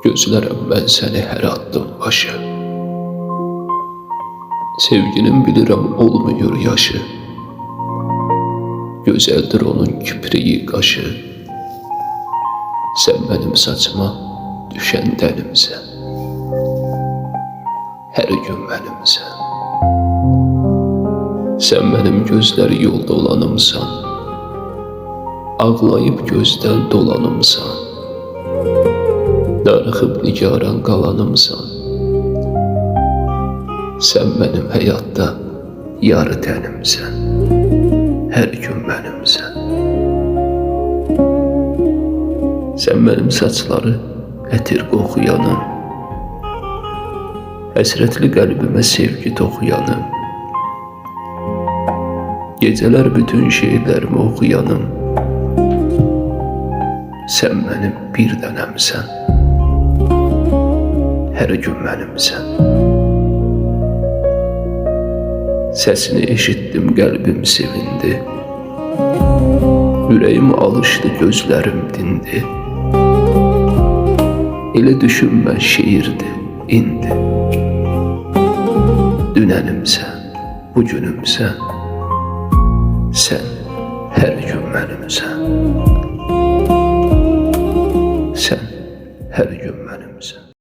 Gözlərəm mən səni hər addım başı. Sevginin bilirəm olmuyor yaşı. Gözəldir onun kipriyi qaşı. Sən mənim saçıma düşən dənimsən. Hər gün mənimsən. Sən mənim gözləri yolda olanımsan. Ağlayıb gözdən dolanımsan. Darıxıb nigaran qalanımsan. Sən mənim həyatda yarı tənimsən. Hər gün mənimsən. Sən mənim saçları ətir qoxuyanım. Həsrətli qəlbimə sevgi toxuyanım. Gecələr bütün şeirlərimi oxuyanım. Sən mənim bir dənəmsən. Hər gün mənimsən. Səsini eşitdim, qəlbim sevindi. Ürəyim alışdı, gözlərim dindi. Elə düşünmə şeirdi indi. Dünənimsən, bugünümsən. Sən hər gün mənimsən. Sən hər gün mənim.